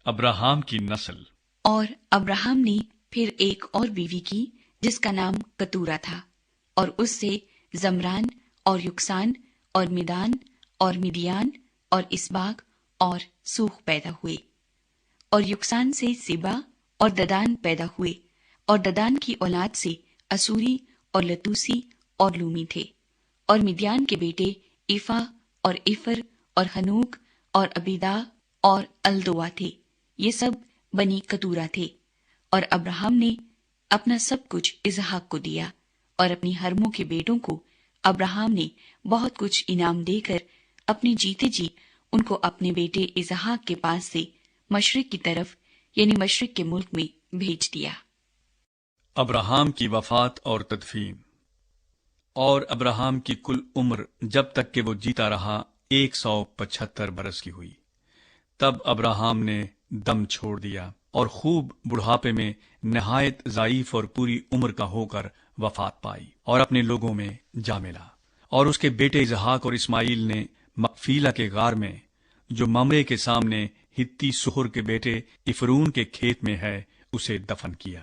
Abraham کی نسل۔ اور ابراہام نے پھر ایک اور بیوی کی جس کا نام کتورا تھا، اور اس سے زمران اور یکسان اور میدان اور مدیان اور اسباق اور سوخ پیدا ہوئے۔ اور یکسان سے سبا اور ددان پیدا ہوئے، اور ددان کی اولاد سے اسوری اور لتوسی اور لومی تھے۔ اور مدیان کے بیٹے ایفا اور افر اور ہنوک اور ابیدا اور الدوا تھے، یہ سب بنی کتورا تھے۔ اور ابراہام نے اپنا سب کچھ اسحاق کو دیا، اور اپنی حرموں کے بیٹوں کو ابراہام نے بہت کچھ انعام دے کر اپنے جیتے جی ان کو اپنے بیٹے اسحاق کے پاس سے مشرق کی طرف یعنی مشرق کے ملک میں بھیج دیا۔ ابراہام کی وفات اور تدفین۔ اور ابراہام کی کل عمر جب تک کہ وہ جیتا رہا 175 برس کی ہوئی، تب ابراہام نے دم چھوڑ دیا اور خوب بڑھاپے میں نہایت ضعیف اور پوری عمر کا ہو کر وفات پائی اور اپنے لوگوں میں جا ملا۔ اور اس کے بیٹے اسحاق اور اسماعیل نے مقفیلہ کے غار میں جو ممرے کے سامنے ہتی سہر کے بیٹے افرون کے کھیت میں ہے اسے دفن کیا۔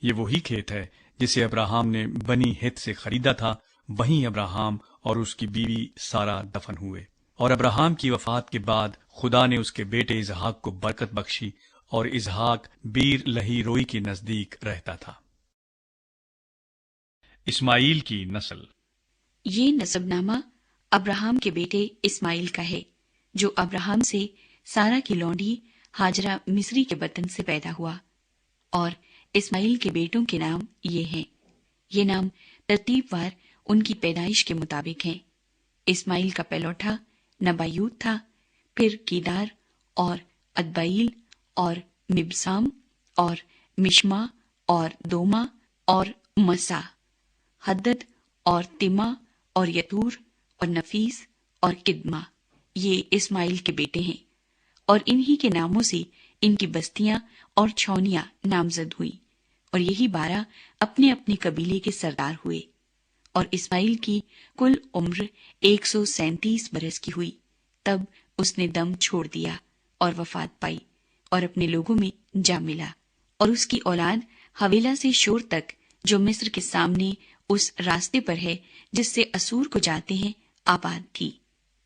یہ وہی کھیت ہے جسے ابراہام نے بنی ہت سے خریدا تھا، وہیں ابراہام اور اس کی بیوی سارا دفن ہوئے۔ اور ابراہام کی وفات کے بعد خدا نے اس کے بیٹے اسحاق کو برکت بخشی، اور اسحاق بیر لہی روئی کے نزدیک رہتا تھا۔ اسماعیل کی نسل۔ یہ نسب نامہ ابراہام کے بیٹے اسماعیل کا ہے، جو ابراہام سے سارا کی لونڈی ہاجرہ مصری کے بطن سے پیدا ہوا۔ اور اسماعیل کے بیٹوں کے نام یہ ہیں، یہ نام ترتیب وار ان کی پیدائش کے مطابق ہیں۔ اسماعیل کا پہلوٹا نبایوت تھا، پھر کیدار اور ادبائیل اور مبسام اور مشما اور دوما اور مسا، حدد اور تما اور یتور اور نفیس اور کدما، یہ اسماعیل کے بیٹے ہیں۔ اور انہی کے ناموں سے ان کی بستیاں اور چھاؤنیاں نامزد ہوئی، اور یہی 12 اپنے اپنے قبیلے کے سردار ہوئے۔ اور اسماعیل کی کل عمر 137 برس کی ہوئی، تب اس نے دم چھوڑ دیا اور وفات پائی اور اپنے لوگوں میں جا ملا۔ اور اس کی اولاد حویلا سے شور تک، جو مصر کے سامنے اس راستے پر ہے جس سے اسور کو جاتے ہیں، آباد تھی۔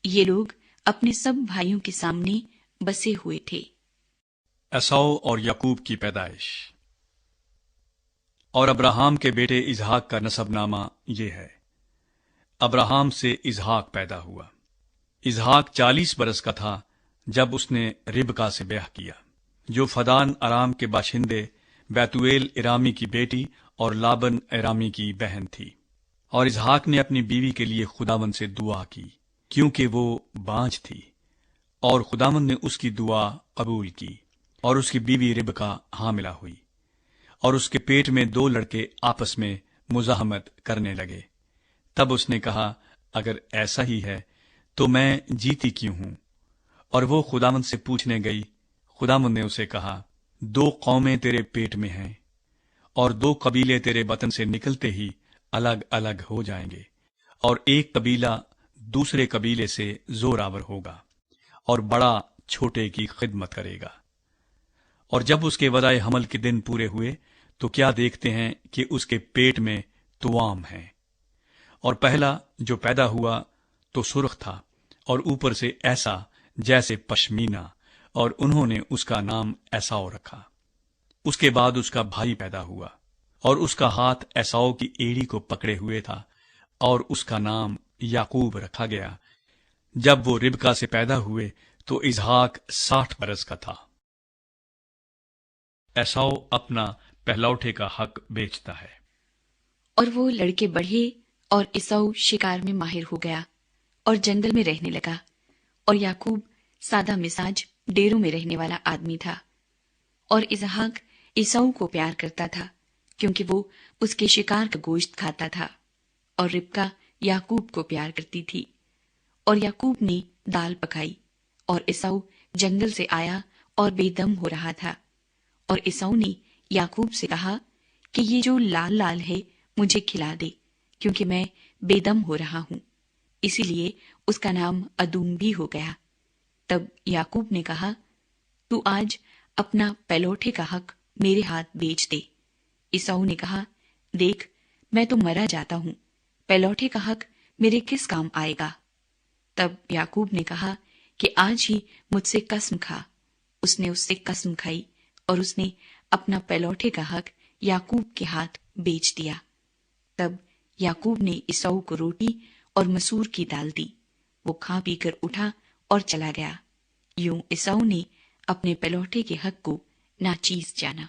یہ لوگ اپنے سب بھائیوں کے سامنے بسے ہوئے تھے۔ عیساؤ اور یعقوب کی پیدائش۔ اور ابراہام کے بیٹے اسحاق کا نسب نامہ یہ ہے۔ ابراہام سے اسحاق پیدا ہوا۔ اسحاق 40 برس کا تھا جب اس نے ربکا سے بیاہ کیا، جو فدان ارام کے باشندے بیتویل ارامی کی بیٹی اور لابن ارامی کی بہن تھی۔ اور اسحاق نے اپنی بیوی کے لیے خداوند سے دعا کی، کیونکہ وہ بانجھ تھی، اور خداوند نے اس کی دعا قبول کی، اور اس کی بیوی ربکا حاملہ ہوئی۔ اور اس کے پیٹ میں 2 لڑکے آپس میں مزاحمت کرنے لگے۔ تب اس نے کہا، اگر ایسا ہی ہے تو میں جیتی کیوں ہوں؟ اور وہ خداوند سے پوچھنے گئی۔ خداوند نے اسے کہا، 2 قومیں تیرے پیٹ میں ہیں، اور 2 قبیلے تیرے بطن سے نکلتے ہی الگ الگ ہو جائیں گے، اور ایک قبیلہ دوسرے قبیلے سے زور آور ہوگا، اور بڑا چھوٹے کی خدمت کرے گا۔ اور جب اس کے وضع حمل کے دن پورے ہوئے تو کیا دیکھتے ہیں کہ اس کے پیٹ میں توام ہیں، اور پہلا جو پیدا ہوا تو سرخ تھا، اور اوپر سے ایسا جیسے پشمینہ، اور انہوں نے اس کا نام ایساؤ رکھا۔ اس کے بعد اس کا بھائی پیدا ہوا، اور اس کا ہاتھ ایساؤ کی ایڑی کو پکڑے ہوئے تھا، اور اس کا نام یعقوب رکھا گیا۔ جب وہ ربکا سے پیدا ہوئے تو اسحاق 60 برس کا تھا۔ ایساؤ اپنا پہلوٹے کا حق بیچتا ہے۔ اور وہ لڑکے بڑھے، اور عیساؤ شکار میں ماہر ہو گیا اور جنگل میں رہنے لگا، اور یعقوب سادہ مزاج ڈیروں میں رہنے والا آدمی تھا۔ اور اسحاق عیساؤ کو پیار کرتا تھا، کیونکہ وہ اس کے شکار کا گوشت کھاتا تھا، اور ربکا یعقوب کو پیار کرتی تھی۔ اور یعقوب نے دال پکائی، اور عیساؤ جنگل سے آیا اور بے دم ہو رہا تھا۔ اور عیساؤ نے یعقوب سے کہا کہ یہ جو لال لال ہے مجھے کھلا دے، کیونکہ میں بے دم ہو رہا ہوں۔ اسی لیے اس کا نام ادوم بھی ہو گیا۔ تب یعقوب نے کہا، تو آج اپنا پلوٹے کا حق میرے ہاتھ بیچ دے۔ عیساؤ نے کہا، دیکھ، میں تو مرا جاتا ہوں، پلوٹے کا حق میرے کس کام آئے گا؟ تب یعقوب نے کہا کہ آج ہی مجھ سے قسم کھا۔ اس نے اس سے قسم کھائی اور اس نے اپنا پلوٹے کا حق یعقوب کے ہاتھ بیچ دیا۔ تب یعقوب نے عیساؤ کو روٹی اور مسور کی دال دی، وہ کھا پی کر اٹھا اور چلا گیا۔ یوں عیساؤ نے اپنے پلوٹے کے حق کو ناچیز جانا۔